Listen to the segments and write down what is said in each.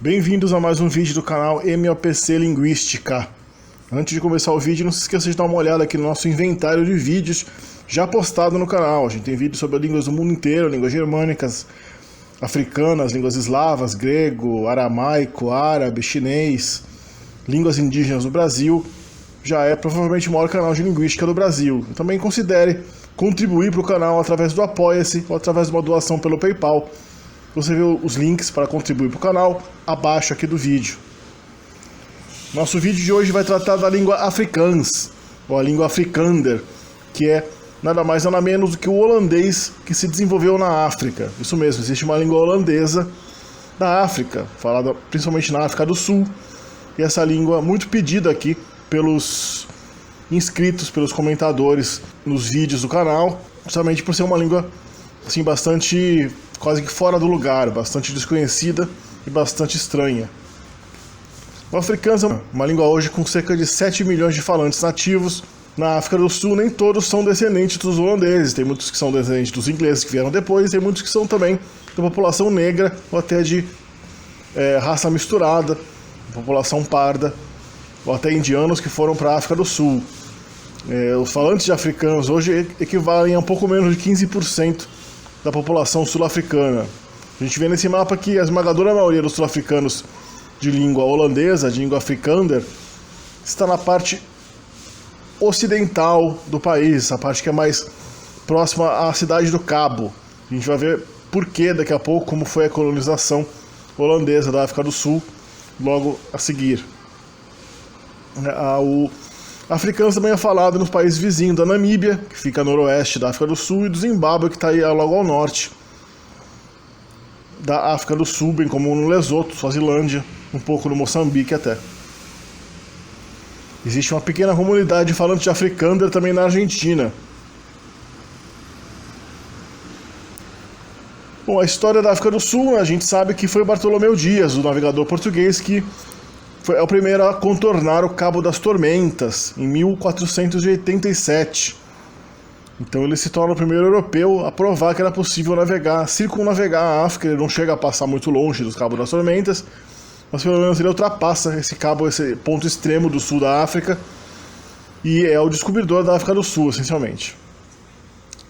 Bem-vindos a mais um vídeo do canal MOPC Linguística. Antes de começar o vídeo, não se esqueça de dar uma olhada aqui no nosso inventário de vídeos já postado no canal. A gente tem vídeos sobre línguas do mundo inteiro, línguas germânicas, africanas, línguas eslavas, grego, aramaico, árabe, chinês, línguas indígenas do Brasil. Já é provavelmente o maior canal de linguística do Brasil. Também considere contribuir para o canal através do Apoia-se ou através de uma doação pelo PayPal. Você vê os links para contribuir para o canal abaixo aqui do vídeo. Nosso vídeo de hoje vai tratar da língua afrikaans, ou a língua afrikaner, que é nada mais nada menos do que o holandês que se desenvolveu na África. Isso mesmo, existe uma língua holandesa da África, falada principalmente na África do Sul, e essa língua muito pedida aqui pelos inscritos, pelos comentadores nos vídeos do canal, justamente por ser uma língua assim, bastante, quase que fora do lugar, bastante desconhecida e bastante estranha. O afrikaans é uma língua hoje com cerca de 7 milhões de falantes nativos. Na África do Sul, nem todos são descendentes dos holandeses, tem muitos que são descendentes dos ingleses que vieram depois, tem muitos que são também da população negra ou até de raça misturada, população parda, ou até indianos que foram para a África do Sul. Os falantes de africanos hoje equivalem a um pouco menos de 15% da população sul-africana. A gente vê nesse mapa que a esmagadora maioria dos sul-africanos de língua holandesa, de língua afrikaner, está na parte ocidental do país, a parte que é mais próxima à cidade do Cabo. A gente vai ver por que daqui a pouco, como foi a colonização holandesa da África do Sul, logo a seguir. O afrikaans também é falado nos países vizinhos da Namíbia, que fica a noroeste da África do Sul, e do Zimbábue, que está aí logo ao norte da África do Sul, bem como no Lesoto, Suazilândia, um pouco no Moçambique até. Existe uma pequena comunidade falante de afrikaner também na Argentina. Bom, a história da África do Sul, a gente sabe que foi Bartolomeu Dias, o navegador português, que é o primeiro a contornar o Cabo das Tormentas, em 1487. Então ele se torna o primeiro europeu a provar que era possível circunnavegar a África. Ele não chega a passar muito longe dos Cabos das Tormentas, mas pelo menos ele ultrapassa esse cabo, esse ponto extremo do sul da África, e é o descobridor da África do Sul, essencialmente.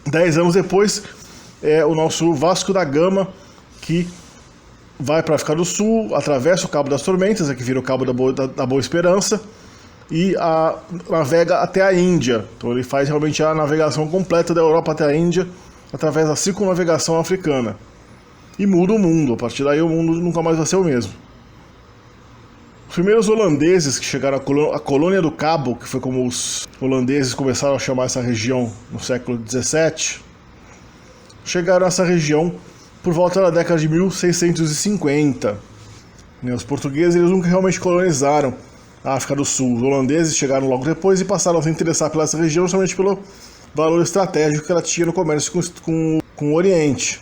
10 anos depois, é o nosso Vasco da Gama, que vai para a África do Sul, atravessa o Cabo das Tormentas, que vira o Cabo da Boa Esperança, e navega até a Índia. Então ele faz realmente a navegação completa da Europa até a Índia, através da circunnavegação africana. E muda o mundo, a partir daí o mundo nunca mais vai ser o mesmo. Os primeiros holandeses que chegaram à Colônia do Cabo, que foi como os holandeses começaram a chamar essa região no século XVII, chegaram a essa região por volta da década de 1650. Os portugueses eles nunca realmente colonizaram a África do Sul. Os holandeses chegaram logo depois e passaram a se interessar pela essa região somente pelo valor estratégico que ela tinha no comércio com o Oriente.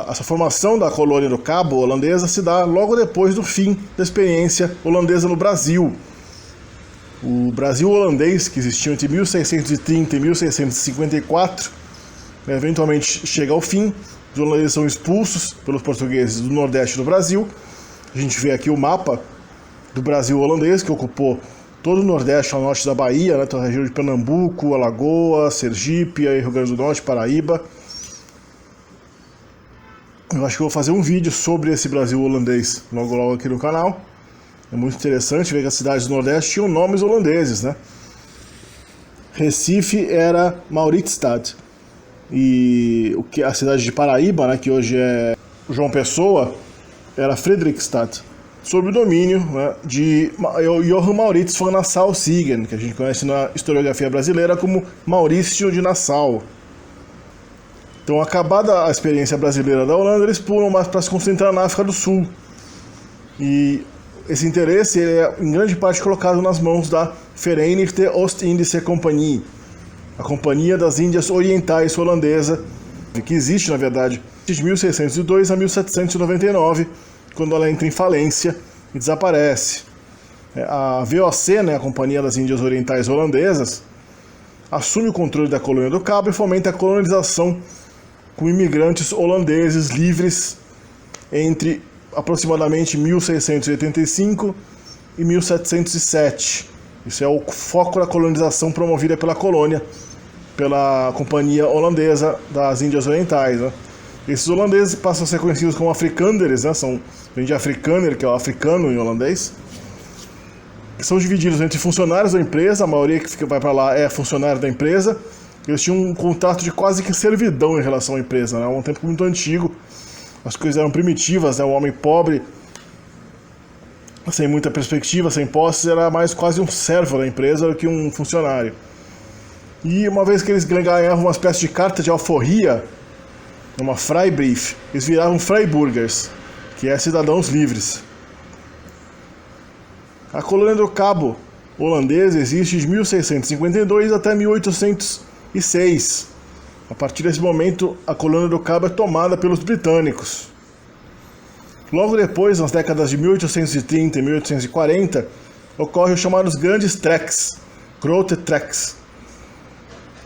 Essa formação da colônia do Cabo holandesa se dá logo depois do fim da experiência holandesa no Brasil. O Brasil holandês, que existiu entre 1630 e 1654, eventualmente chega ao fim. Os holandeses são expulsos pelos portugueses do nordeste do Brasil. A gente vê aqui o mapa do Brasil holandês, que ocupou todo o nordeste ao norte da Bahia, né, toda a região de Pernambuco, Alagoas, Sergipe, Rio Grande do Norte, Paraíba. Eu acho que eu vou fazer um vídeo sobre esse Brasil holandês logo aqui no canal. É muito interessante ver que as cidades do Nordeste tinham nomes holandeses, né? Recife era Mauritsstad. E a cidade de Paraíba, né, que hoje é João Pessoa, era Fredrikstad, sob o domínio, né, de Johann Maurits von Nassau-Siegen, que a gente conhece na historiografia brasileira como Maurício de Nassau. Então, acabada a experiência brasileira da Holanda, eles pulam mais para se concentrar na África do Sul. E esse interesse é, em grande parte, colocado nas mãos da Verenigde Oostindische Compagnie, a Companhia das Índias Orientais holandesa, que existe, na verdade, de 1602 a 1799, quando ela entra em falência e desaparece. A VOC, né, a Companhia das Índias Orientais Holandesas, assume o controle da colônia do Cabo e fomenta a colonização com imigrantes holandeses livres entre aproximadamente 1685 e 1707. Isso é o foco da colonização promovida pela colônia, pela Companhia Holandesa das Índias Orientais, né? Esses holandeses passam a ser conhecidos como afrikanders, né? Vem de afrikaner, que é o africano em holandês. São divididos entre funcionários da empresa, a maioria que vai para lá é funcionário da empresa. Eles tinham um contrato de quase que servidão em relação à empresa, né? Um tempo muito antigo, as coisas eram primitivas, né? O homem pobre, sem muita perspectiva, sem posses, era mais quase um servo da empresa do que um funcionário. E uma vez que eles ganhavam uma espécie de carta de alforria, uma Freibrief, eles viravam Freiburgers, que é cidadãos livres. A colônia do Cabo holandesa existe de 1652 até 1806. A partir desse momento, a colônia do Cabo é tomada pelos britânicos. Logo depois, nas décadas de 1830 e 1840, ocorrem os chamados grandes treks, grote treks.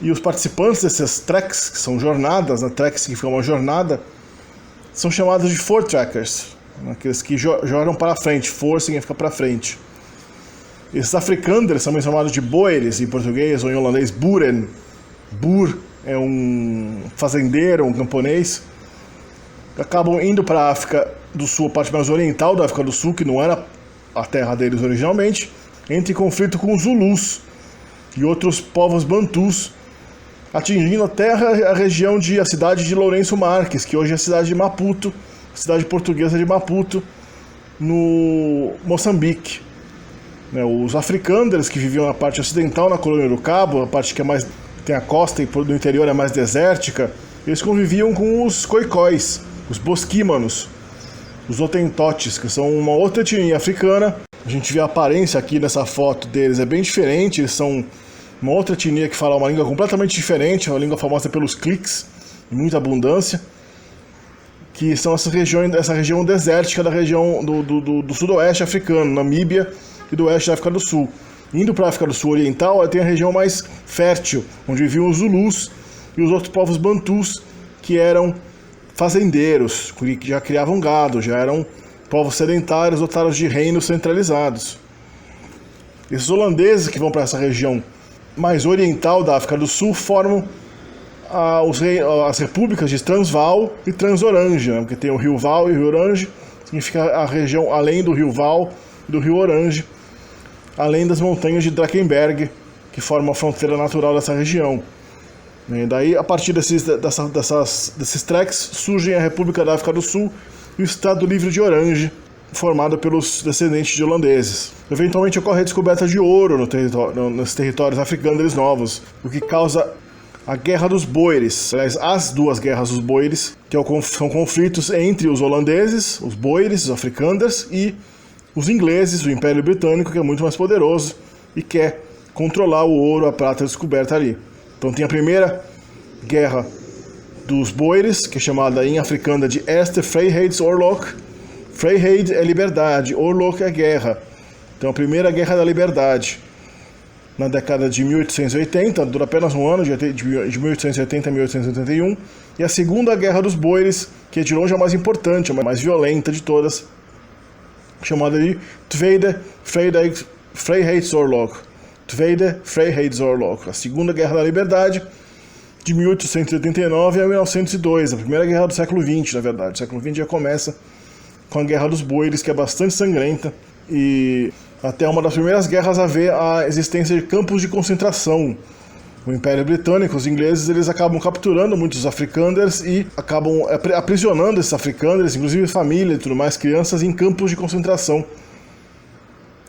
E os participantes desses treks, que são jornadas, né, treks significa uma jornada, são chamados de voortrekkers, aqueles que jogam para frente, for significa para frente. Esses afrikanders são chamados de boeres em português, ou em holandês boeren. Boer é um fazendeiro, um camponês. Acabam indo para a África do Sul, a parte mais oriental da África do Sul, que não era a terra deles originalmente, entra em conflito com os Zulus e outros povos bantus, atingindo até a região a cidade de Lourenço Marques, que hoje é a cidade de Maputo, cidade portuguesa de Maputo, no Moçambique. Os afrikanders, que viviam na parte ocidental, na colônia do Cabo, a parte que é mais, tem a costa e no interior é mais desértica, eles conviviam com os khoikhóis, os bosquímanos, os hotentotes, que são uma outra etnia africana. A gente vê a aparência aqui nessa foto deles, é bem diferente, eles são uma outra etnia que fala uma língua completamente diferente, uma língua famosa pelos cliques, em muita abundância, que são essa região desértica da região do sudoeste africano, Namíbia e do oeste da África do Sul. Indo para a África do Sul oriental, tem a região mais fértil, onde viviam os Zulus e os outros povos bantus, que eram fazendeiros, que já criavam gado, já eram povos sedentários dotados de reinos centralizados. Esses holandeses que vão para essa região mais oriental da África do Sul formam as repúblicas de Transvaal e Transorange, né? Porque tem o rio Vaal e o rio Orange, significa a região além do rio Vaal e do rio Orange, além das montanhas de Drakensberg, que formam a fronteira natural dessa região. E daí, a partir desses treks, surgem a República da África do Sul e o Estado Livre de Orange, formado pelos descendentes de holandeses. Eventualmente ocorre a descoberta de ouro nos territórios africanos novos, o que causa a Guerra dos Boeres, aliás, as duas guerras dos Boeres, que são conflitos entre os holandeses, os Boeres, os afrikanders, e os ingleses, o Império Britânico, que é muito mais poderoso e quer controlar o ouro, a prata descoberta ali. Então tem a primeira guerra dos Boeres, que é chamada em africana de Eerste Vrijheidsoorlog. Vrijheid é liberdade, oorlog é guerra. Então a primeira guerra da liberdade, na década de 1880, dura apenas um ano, de 1880 a 1881. E a segunda guerra dos Boeres, que é de longe a mais importante, a mais violenta de todas, chamada de Tweede Vrijheidsoorlog. Tweede Vrijheidsoorlog, a Segunda Guerra da Liberdade, de 1889 a 1902, a primeira guerra do século XX, na verdade. O século XX já começa com a Guerra dos Boeres, que é bastante sangrenta, e até uma das primeiras guerras a ver a existência de campos de concentração. O Império Britânico, os ingleses, eles acabam capturando muitos afrikanders e acabam aprisionando esses afrikanders, inclusive família e tudo mais, crianças, em campos de concentração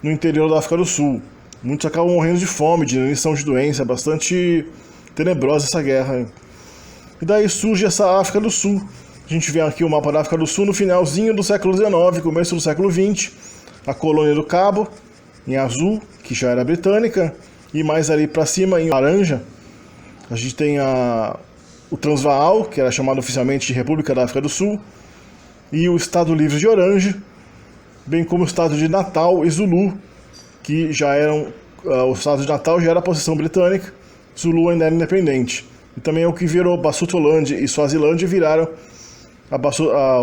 no interior da África do Sul. Muitos acabam morrendo de fome, de inanição de doença, é bastante tenebrosa essa guerra. E daí surge essa África do Sul. A gente vê aqui o mapa da África do Sul no finalzinho do século XIX, começo do século XX. A colônia do Cabo, em azul, que já era britânica, e mais ali para cima, em laranja, a gente tem o Transvaal, que era chamado oficialmente de República da África do Sul, e o Estado Livre de Orange, bem como o Estado de Natal e Zulu, que já eram... o Estado de Natal já era possessão britânica, Zulu ainda era independente. E também o que virou Basutoland e Swazilândia viraram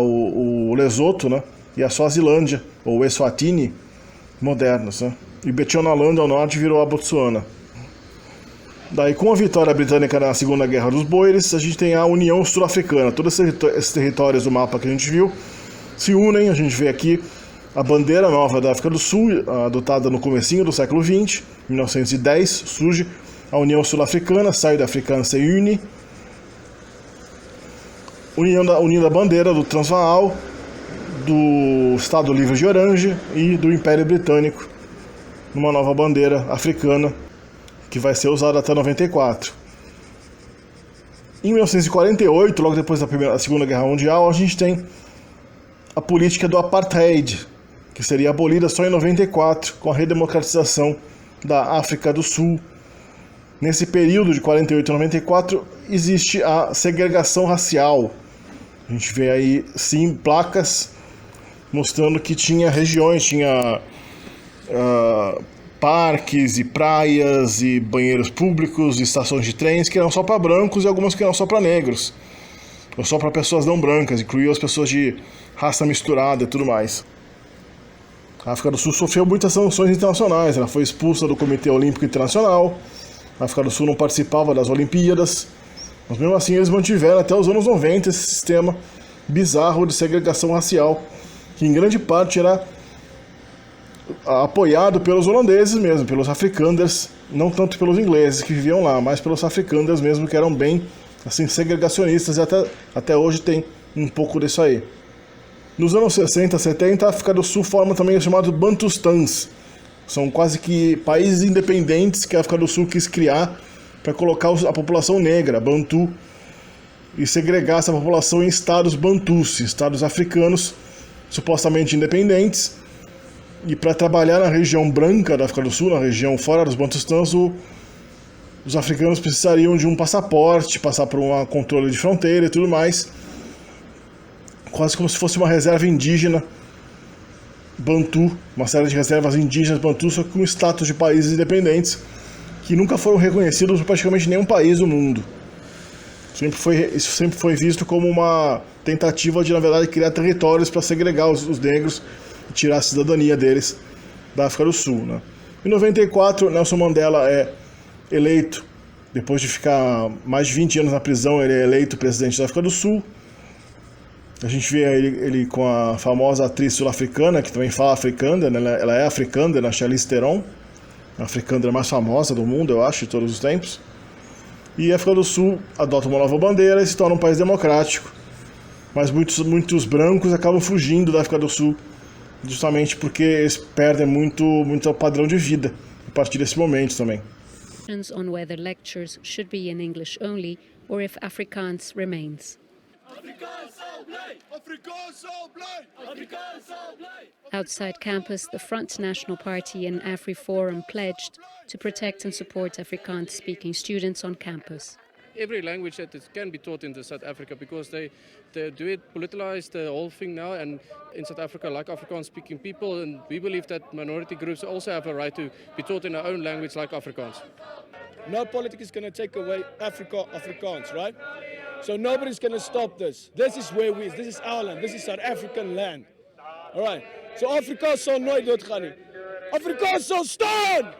o Lesoto, né? e a Suazilândia, ou Eswatini, modernos, né? E Bechuanaland ao norte virou a Botsuana. Daí, com a vitória britânica na Segunda Guerra dos Boeres, a gente tem a União Sul-Africana. Todos esses territórios do mapa que a gente viu se unem. A gente vê aqui a bandeira nova da África do Sul, adotada no comecinho do século XX, 1910, surge a União Sul-Africana, Suid-Afrikaanse Unie, unindo a bandeira do Transvaal, do Estado Livre de Orange e do Império Britânico, numa nova bandeira africana, que vai ser usada até 94. Em 1948, logo depois da Segunda Guerra Mundial, a gente tem a política do Apartheid, que seria abolida só em 94, com a redemocratização da África do Sul. Nesse período de 48 a 94, existe a segregação racial. A gente vê aí, sim, placas mostrando que tinha regiões, tinha parques e praias e banheiros públicos e estações de trens que eram só para brancos e algumas que eram só para negros, ou só para pessoas não brancas, incluiu as pessoas de raça misturada e tudo mais. A África do Sul sofreu muitas sanções internacionais, ela foi expulsa do Comitê Olímpico Internacional, a África do Sul não participava das Olimpíadas, mas mesmo assim eles mantiveram até os anos 90 esse sistema bizarro de segregação racial, que em grande parte era apoiado pelos holandeses mesmo, pelos Afrikanders, não tanto pelos ingleses que viviam lá, mas pelos Afrikanders mesmo, que eram bem assim, segregacionistas, e até hoje tem um pouco disso aí. Nos anos 60, 70, a África do Sul forma também os chamados Bantustãs. São quase que países independentes que a África do Sul quis criar para colocar a população negra, Bantu, e segregar essa população em estados Bantus, estados africanos supostamente independentes. E para trabalhar na região branca da África do Sul, na região fora dos Bantustãs, os africanos precisariam de um passaporte, passar por um controle de fronteira e tudo mais, quase como se fosse uma reserva indígena Bantu, uma série de reservas indígenas Bantu, só que com status de países independentes, que nunca foram reconhecidos por praticamente nenhum país do mundo. Isso sempre foi visto como uma tentativa de, na verdade, criar territórios para segregar os negros e tirar a cidadania deles da África do Sul, né? Em 94, Nelson Mandela é eleito, depois de ficar mais de 20 anos na prisão, ele é eleito presidente da África do Sul. A gente vê ele com a famosa atriz sul-africana, que também fala africânder, né? Ela é africânder, a Charlize Theron, a africânder mais famosa do mundo, eu acho, de todos os tempos. E a África do Sul adota uma nova bandeira e se torna um país democrático. Mas muitos brancos acabam fugindo da África do Sul, justamente porque eles perdem muito o padrão de vida a partir desse momento também. On whether lectures should be in English only or if Afrikaans remains. Outside campus, the Front National Party and AfriForum pledged to protect and support Afrikaans-speaking students on campus. Every language that can be taught in South Africa, because they do it politicize the whole thing now, and in South Africa, like Afrikaans-speaking people, and we believe that minority groups also have a right to be taught in their own language like Afrikaans. No politics is going to take away Afrikaans, right? So nobody's going to stop this. This is this is our land, this is South African land. All right. So Afrikaans sal nooit doodgaan nie. Afrikaans sal staan!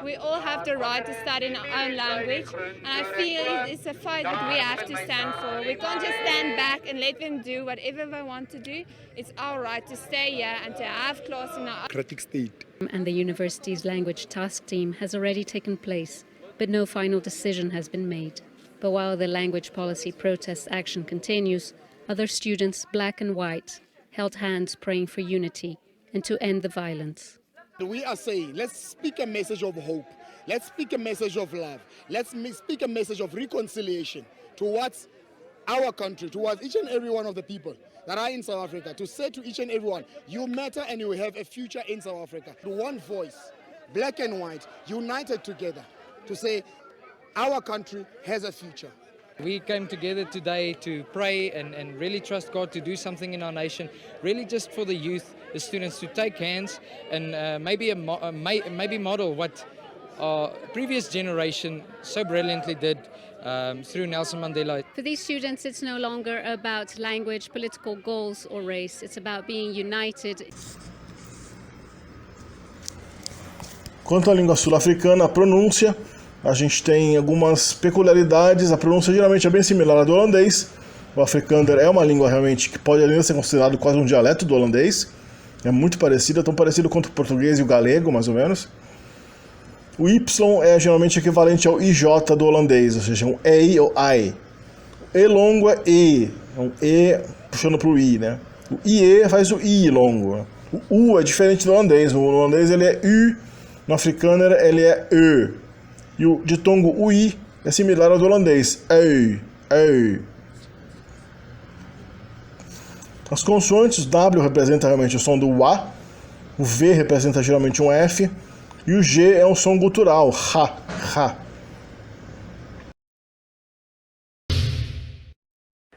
We all have the right to study in our own language, and I feel it's a fight that we have to stand for. We can't just stand back and let them do whatever they want to do. It's our right to stay here and to have class in our Democratic state. And the university's language task team has already taken place, but no final decision has been made. But while the language policy protest action continues, other students, black and white, held hands praying for unity and to end the violence. We are saying, let's speak a message of hope. Let's speak a message of love. Let's speak a message of reconciliation towards our country, towards each and every one of the people that are in South Africa, to say to each and everyone, you matter and you have a future in South Africa. One voice, black and white, united together to say our country has a future. We came together today to pray and really trust God to do something in our nation, really just for the youth, the students, to take hands and maybe model what our previous generation so brilliantly did through Nelson Mandela. For these students, it's no longer about language, political goals, or race. It's about being united. Quanto à língua sul-africana, a pronúncia, a gente tem algumas peculiaridades. A pronúncia geralmente é bem similar à do holandês. O Afrikaner é uma língua realmente que pode ainda ser considerado quase um dialeto do holandês. É muito parecido, é tão parecido quanto o português e o galego, mais ou menos. O Y é geralmente equivalente ao IJ do holandês, ou seja, um EI ou AI. O E longo é E, é um E puxando para o I, né? O IE faz o I longo. O U é diferente do holandês, no holandês ele é U, no Afrikaner ele é E. E o ditongo UI é similar ao do holandês, E, E. As consoantes, W representa realmente o som do A, o V representa geralmente um F, e o G é um som gutural, ha, ha.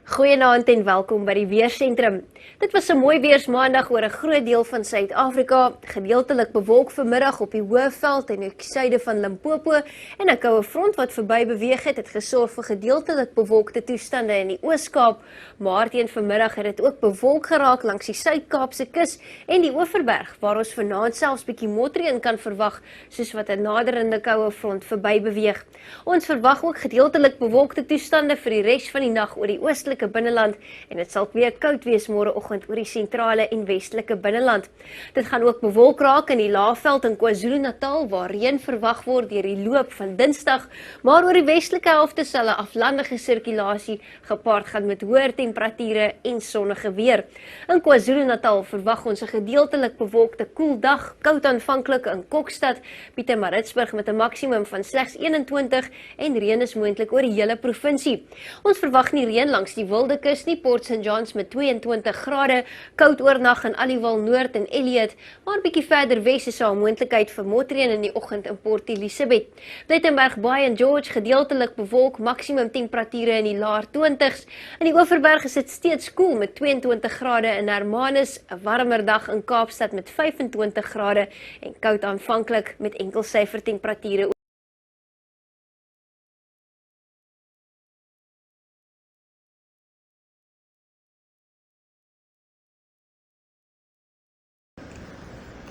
Goeienaand en welkom by die Weersentrum. Dit was 'n mooi weersmaandag oor 'n groot deel van Suid-Afrika, gedeeltelik bewolk vanmiddag op die Hoëveld en die suide van Limpopo, en 'n koue front wat verby beweeg het gesorg vir gedeeltelik bewolkte toestande in die Oos-Kaap, maar teen vanmiddag het dit ook bewolk geraak langs die Suid-Kaapse kus en die Oeverberg, waar ons vanaand selfs bietjie motreën kan verwag, soos wat 'n naderende koue front verby beweeg. Ons verwag ook gedeeltelik bewolkte toestande vir die res van die nag oor die oostelike binneland, en dit sal weer koud wees môreoggend oor die sentrale en westelike binneland. Dit gaan ook bewolk raak in die Laagveld in KwaZulu-Natal, waar reën verwag word deur die loop van Dinsdag, maar oor die westelike helfte sal 'n aflandige sirkulasie gepaard gaan met hoër temperature en sonnige weer. In KwaZulu-Natal verwag ons 'n gedeeltelik bewolkte koel dag, koud aanvanklik in Kokstad, Pietermaritzburg met 'n maksimum van slegs 21 en reën is moontlik oor die hele provinsie. Ons verwag nie reën langs die Wilde Kus nie, Port St Johns met 22 grade, koud oornag in Aliwal Noord en Elliot, maar bietjie verder wes is daar 'n moontlikheid vir motreën in die oggend in Port Elizabeth. Plettenberg Bay en George gedeeltelik bewolk, maksimum temperature in die laer 20s. In die Oeverberg is dit steeds koel met 22 grade in Hermanus, 'n warmer dag in Kaapstad met 25 grade en koud aanvanklik met enkelsyfer temperature.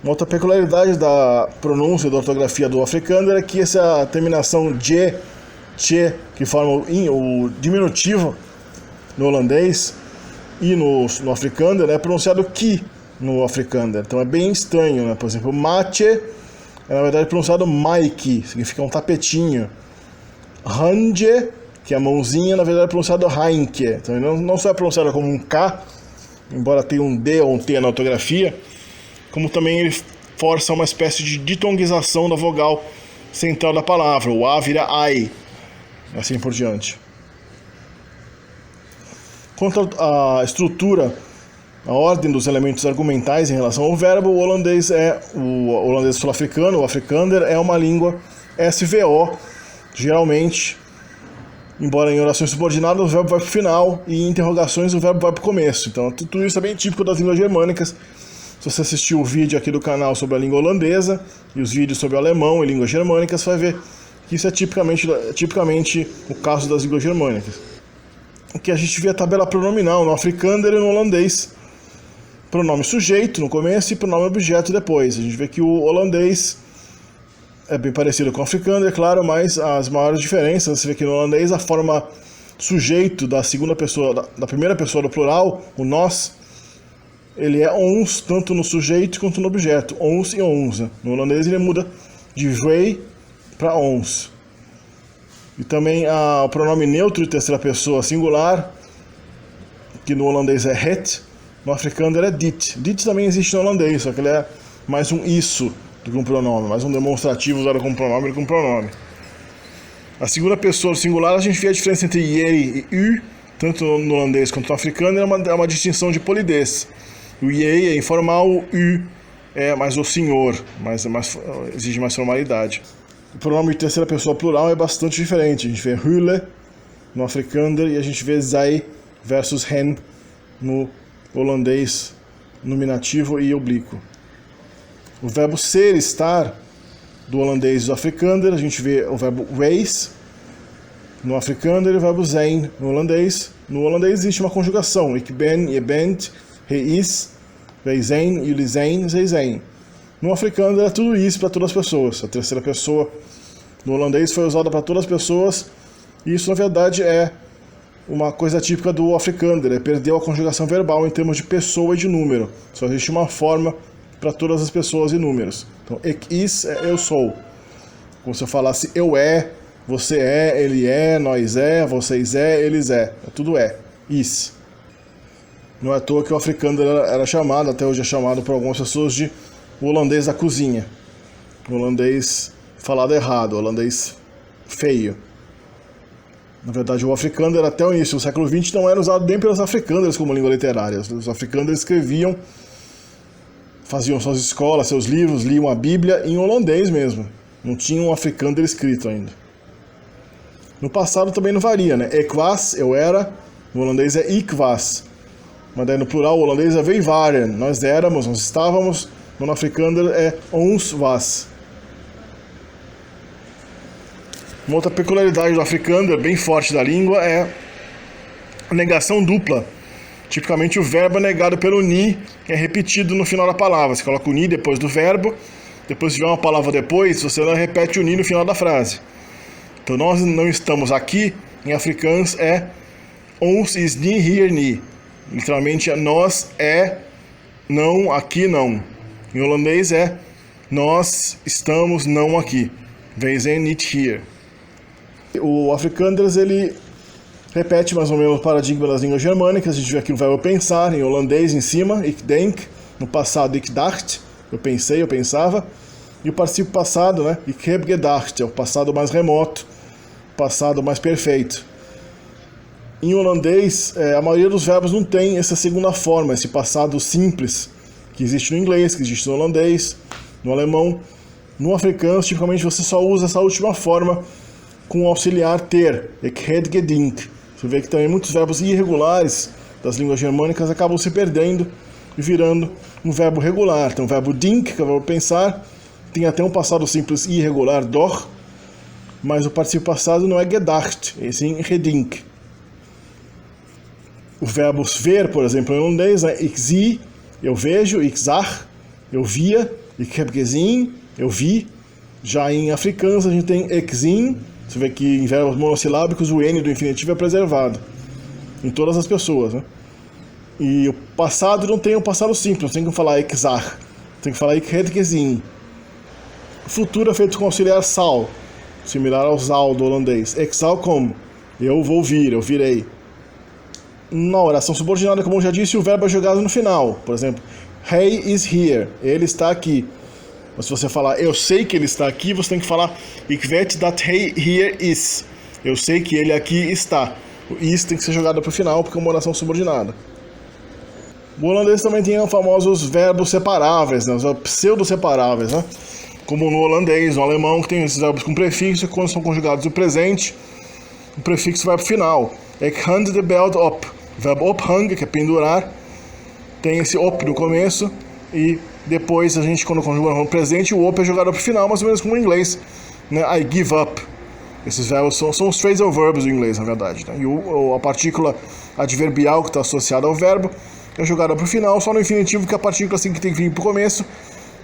Uma outra peculiaridade da pronúncia e da ortografia do Afrikaner é que essa terminação je, che, que forma o diminutivo no holandês e no Afrikaner, é pronunciado ki no Afrikaner. Então é bem estranho, né? Por exemplo, mate é na verdade pronunciado maiki, significa um tapetinho. Hanje, que é a mãozinha, na verdade é pronunciado heinke. Então ele não só é pronunciado como um K, embora tenha um D ou um T na ortografia, como também ele força uma espécie de ditongização da vogal central da palavra. O A vira ai, assim por diante. Quanto à estrutura, a ordem dos elementos argumentais em relação ao verbo, o holandês sul-africano, o Afrikaner, é uma língua SVO, geralmente, embora em orações subordinadas o verbo vai para o final e em interrogações o verbo vai para o começo. Então tudo isso é bem típico das línguas germânicas. Se você assistiu o vídeo aqui do canal sobre a língua holandesa e os vídeos sobre o alemão e línguas germânicas, você vai ver que isso é tipicamente o caso das línguas germânicas. Aqui a gente vê a tabela pronominal no Afrikaner e no holandês. Pronome sujeito no começo e pronome objeto depois. A gente vê que o holandês é bem parecido com o Afrikaner, é claro, mas as maiores diferenças, você vê que no holandês a forma sujeito da segunda pessoa, da primeira pessoa do plural, o nós, ele é ons, tanto no sujeito quanto no objeto, ons e onze. No holandês ele muda de wij para ons. E também o pronome neutro de terceira pessoa singular, que no holandês é het, no Afrikaner é dit. Dit também existe no holandês, só que ele é mais um isso do que um pronome, mais um demonstrativo usado como pronome do que um pronome. A segunda pessoa singular, a gente vê a diferença entre jy e u, tanto no holandês quanto no Afrikaner, é uma distinção de polidez. O jy é informal, o u é mais o senhor, exige mais formalidade. O pronome de terceira pessoa plural é bastante diferente. A gente vê hule no Afrikaner e a gente vê zij versus hen no holandês nominativo e oblíquo. O verbo ser, estar, do holandês e do afrikaner, a gente vê o verbo wees no afrikaner e o verbo zijn no holandês. No holandês existe uma conjugação, ik ben, je bent, he is, wij zijn, jullie zijn, zij zijn. No afrikaner é tudo isso para todas as pessoas. A terceira pessoa no holandês foi usada para todas as pessoas, e isso na verdade é uma coisa típica do afrikaner, perdeu a conjugação verbal em termos de pessoa e de número. Só existe uma forma para todas as pessoas e números. Então, ik is é eu sou. Como se eu falasse eu é, você é, ele é, nós é, vocês é, eles é. Tudo é. Is. Não é à toa que o afrikaner era chamado, até hoje é chamado por algumas pessoas de o holandês da cozinha. O holandês falado errado, o holandês feio. Na verdade, o afrikaner até o início do século XX não era usado bem pelos afrikaners como língua literária. Os afrikaners escreviam, faziam suas escolas, seus livros, liam a Bíblia em holandês mesmo. Não tinha um afrikaner escrito ainda. No passado também não varia, né? Ik was, eu era, no holandês é ik was. Mas daí no plural o holandês é wij waren, nós éramos, nós estávamos. No afrikaner é ons was. Uma outra peculiaridade do afrikaner, bem forte da língua, é a negação dupla. Tipicamente o verbo é negado pelo ni, que é repetido no final da palavra. Você coloca o ni depois do verbo, depois se tiver uma palavra depois, você não repete o ni no final da frase. Então nós não estamos aqui, em afrikaans é ons is nie hier nie. Literalmente é nós é não, aqui não. Em holandês é nós estamos não aqui. Wij zijn niet hier. O afrikaner ele repete mais ou menos o paradigma das línguas germânicas. A gente vê aqui o verbo pensar, em holandês em cima, ik denk. No passado, ik dacht, eu pensei, eu pensava. E o particípio passado, né? Ik heb gedacht, é o passado mais remoto, passado mais perfeito. Em holandês, a maioria dos verbos não tem essa segunda forma, esse passado simples, que existe no inglês, que existe no holandês, no alemão. No afrikaans, tipicamente, você só usa essa última forma com o auxiliar ter, ik heb gedacht. Você vê que também muitos verbos irregulares das línguas germânicas acabam se perdendo e virando um verbo regular. Tem o verbo denk, que é o verbo pensar, tem até um passado simples irregular, doch, mas o particípio passado não é gedacht, é sim gedenk. O verbo ver, por exemplo, em holandês, é ik zie, eu vejo, ik zag, eu via, ik heb gezien, eu vi. Já em afrikaans a gente tem ik zien. Você vê que em verbos monossilábicos o N do infinitivo é preservado em todas as pessoas, né? E o passado não tem o passado simples, tem que falar ik zag, tem que falar ik heb gezien. O futuro é feito com auxiliar zal, similar ao zal do holandês. Ik zal komen, eu vou vir, eu virei. Na oração subordinada, como eu já disse, o verbo é jogado no final. Por exemplo, he is here, ele está aqui. Mas se você falar, eu sei que ele está aqui, você tem que falar, ik weet dat hij hier is. Eu sei que ele aqui está. O is tem que ser jogado para o final, porque é uma oração subordinada. O holandês também tem os famosos verbos separáveis, né? Os verbos pseudo-separáveis, né? Como no holandês, no alemão, que tem esses verbos com prefixo, e quando são conjugados no presente, o prefixo vai para o final. Ik hang de belt op. O verbo ophangen, que é pendurar, tem esse op no começo, e depois a gente, quando conjuga no presente, o op é jogado para o final, mais ou menos como em inglês, né? I give up. Esses verbos são os phrasal verbs do inglês, na verdade, né? E a partícula adverbial que está associada ao verbo é jogada para o final, só no infinitivo, que a partícula assim que tem que vir para o começo,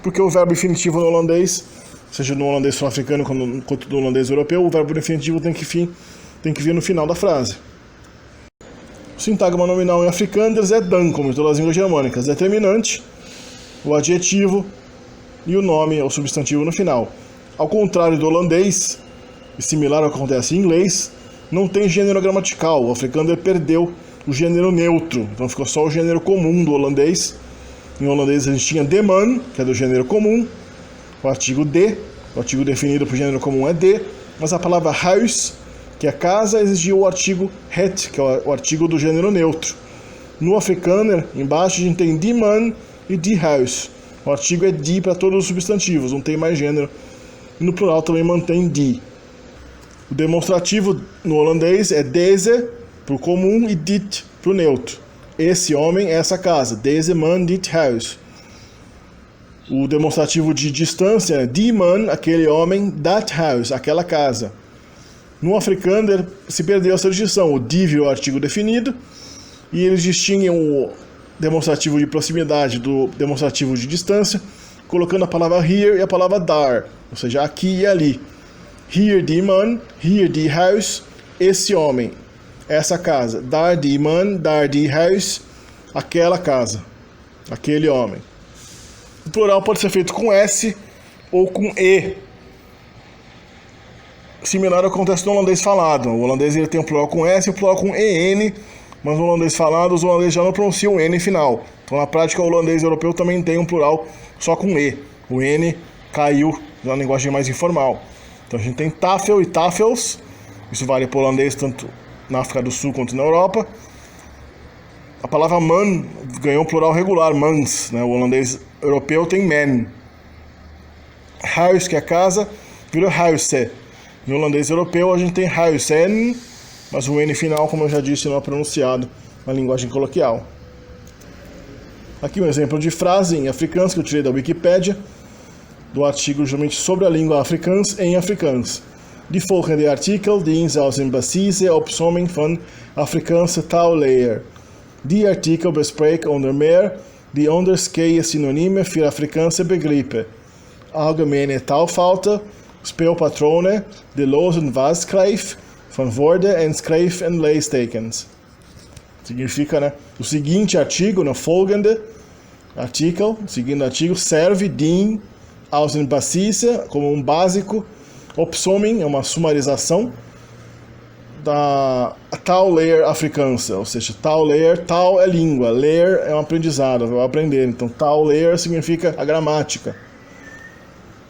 porque o verbo infinitivo no holandês, seja no holandês sul-africano quanto no holandês europeu, o verbo infinitivo tem que vir no final da frase. O sintagma nominal em afrikaners é dan, como em todas as línguas germânicas, determinante, o adjetivo e o nome, o substantivo no final. Ao contrário do holandês, e similar ao que acontece em inglês, não tem gênero gramatical. O afrikaner perdeu o gênero neutro, então ficou só o gênero comum do holandês. Em holandês a gente tinha de man, que é do gênero comum, o artigo de, o artigo definido para o gênero comum é de, mas a palavra huis, que é casa, exigia o artigo het, que é o artigo do gênero neutro. No afrikaner, embaixo a gente tem die man e die huis. O artigo é die para todos os substantivos, não tem mais gênero. E no plural também mantém die. O demonstrativo no holandês é deze para o comum e dit para o neutro. Esse homem, essa casa. Deze man, dit huis. O demonstrativo de distância é die man, aquele homem, that house, aquela casa. No Afrikaner se perdeu essa distinção. O die é o artigo definido e eles distinguem o demonstrativo de proximidade do demonstrativo de distância, colocando a palavra here e a palavra daar, ou seja, aqui e ali. Here die man, here die house, esse homem, essa casa. Daar die man, daar die house, aquela casa, aquele homem. O plural pode ser feito com S ou com E, similar ao contexto do holandês falado. O holandês ele tem um plural com S e um plural com EN, mas no holandês falado os holandeses já não pronunciam o N final. Então na prática o holandês europeu também tem um plural só com E. O N caiu na linguagem mais informal. Então a gente tem tafel e tafels, isso vale para o holandês tanto na África do Sul quanto na Europa. A palavra man ganhou um plural regular, mans, né? O holandês europeu tem men. Huis, que é casa, virou huise. No holandês europeu a gente tem huisen, mas o N final, como eu já disse, não é pronunciado na linguagem coloquial. Aqui um exemplo de frase em afrikaans que eu tirei da Wikipédia, do artigo justamente sobre a língua afrikaans em afrikaans. Die volgende artikel dient als een basise opsomming van Afrikaanse taalleer. Die artikel bespreekt onder meer die onderscheiden synoniemen voor Afrikaanse begrippen, algemene taalfouten, speelpatronen, de loze wasschrijf van woorden en schrijf- en leestekens. Significa, né? O seguinte artigo, no folgende artikel, o seguinte artigo serve dient als een basise, como um básico, opsomming é uma sumarização da taalleer afrikaanse, ou seja, taalleer, taal é língua, leer é um aprendizado, vai aprender. Então taalleer significa a gramática,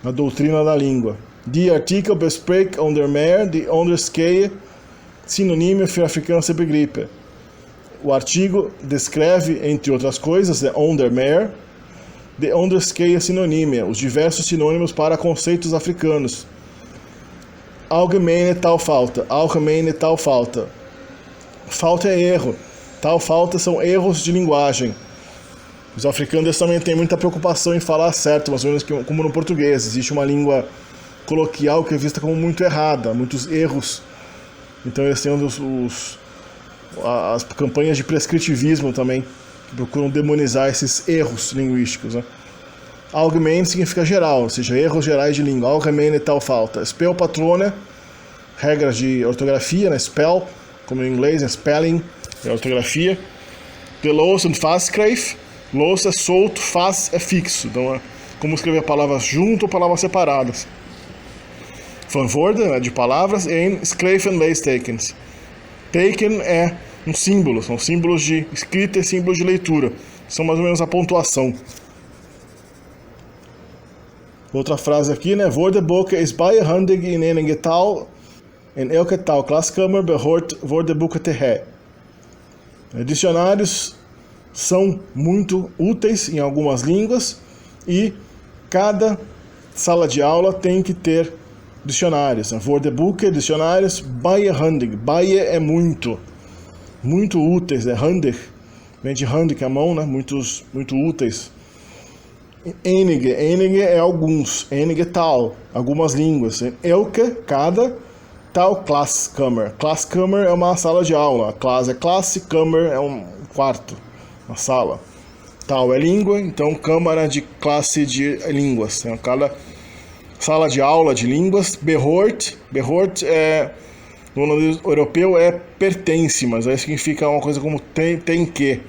a doutrina da língua. Die artikel bespreekt onder meer die onderscheiden synoniemen voor Afrikaanse begrippen. O artigo descreve, entre outras coisas, onder meer, de onderscheiden synoniemen, os diversos sinônimos para conceitos africanos. Algemene taalfouten, algemene taalfouten. Falta é erro, taalfouten são erros de linguagem. Os africanos também têm muita preocupação em falar certo, mais ou menos como no português. Existe uma língua coloquial que é vista como muito errada, muitos erros. Então eles têm as campanhas de prescritivismo também, que procuram demonizar esses erros linguísticos, né? Algemeen significa geral, ou seja, erros gerais de língua. Algemene taalfouten. Spelpatronen, regras de ortografia, né? Spell, como em inglês, né? Spelling, é ortografia. De los en vasschrijf, los é solto, vas é fixo. Então é como escrever palavras junto ou palavras separadas. Van woorden, né? De palavras, en schrijf- en leestekens. Teken é um símbolo, são símbolos de escrita e símbolos de leitura. São mais ou menos a pontuação. Outra frase aqui, né? Woordenboek is baie handig in enige taal. In elke taalklaskamer behoort woordenboeken te hebben. Dicionários são muito úteis em algumas línguas e cada sala de aula tem que ter dicionários. Woordenboeken, dicionários, baie handig. Baie é muito úteis, é handig. Vem de handig, a mão, né? Muito úteis. Enige é alguns, enige tal, algumas línguas. Elke, cada, tal klaskamer. Klaskamer é uma sala de aula, classe é classe, kamer é um quarto, uma sala. Tal é língua, então câmara de classe de línguas. Então, cada sala de aula de línguas. Behoort é, no holandês europeu é pertence, mas aí significa uma coisa como tem que.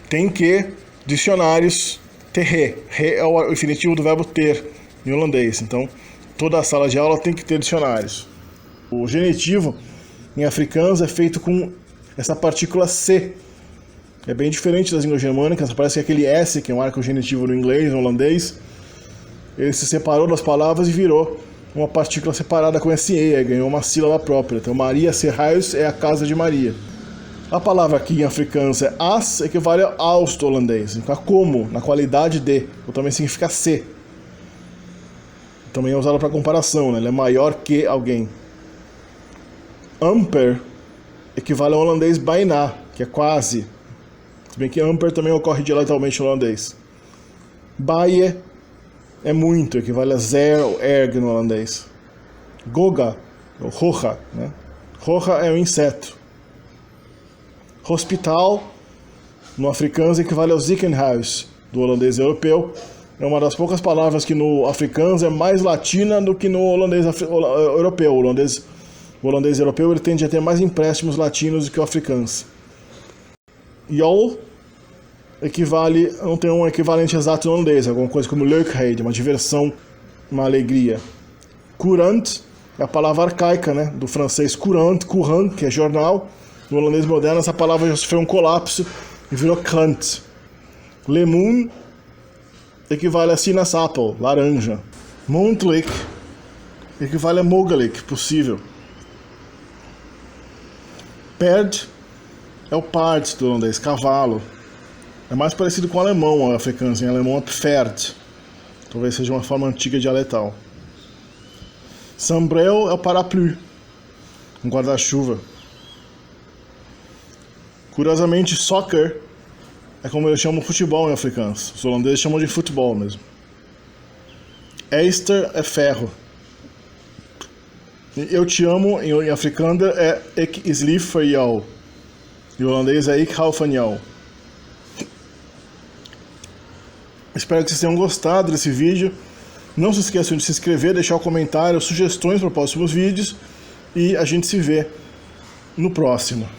Tem que. Dicionários, ter, re é o infinitivo do verbo ter em holandês. Então, toda a sala de aula tem que ter dicionários. O genitivo em afrikaans é feito com essa partícula C. É bem diferente das línguas germânicas, parece que aquele S, que marca o genitivo no inglês, no holandês, ele se separou das palavras e virou uma partícula separada com esse E, ganhou uma sílaba própria. Então, Maria se huis é a casa de Maria. A palavra aqui em afrikaans é as, equivale aos do holandês, significa como, na qualidade de, ou também significa se. Também é usado para comparação, né? Ele é maior que alguém. Amper equivale ao holandês bijna, que é quase. Se bem que amper também ocorre dialetalmente no holandês. Baie é muito, equivale a zeer ou erg no holandês. Goga, ou hoja, né? Hoja é um inseto. Hospital, no afrikaans, equivale ao ziekenhuis, do holandês europeu. É uma das poucas palavras que no afrikaans é mais latina do que no holandês europeu. O holandês europeu ele tende a ter mais empréstimos latinos do que o afrikaans. Jol equivale, não tem um equivalente exato no holandês, alguma coisa como leukheid, uma diversão, uma alegria. Courant é a palavra arcaica, né, do francês courant, que é jornal. No holandês moderno essa palavra já sofreu um colapso e virou krant. Lemoen equivale a sinaasappel, laranja. Moontlik equivale a mogelijk, possível. Perd é o paard do holandês, cavalo. É mais parecido com o alemão, o afrikaans. Em alemão é pferd. Talvez seja uma forma antiga dialetal. Sambrel é o parapluie, um guarda-chuva. Curiosamente, soccer é como eles chamam futebol em afrikaans. Os holandeses chamam de futebol mesmo. Eyster é ferro. Eu te amo em afrikaner é ik is lief voor jou. E o holandês é ik hou van jou. Espero que vocês tenham gostado desse vídeo. Não se esqueçam de se inscrever, deixar um comentário, sugestões para próximos vídeos. E a gente se vê no próximo.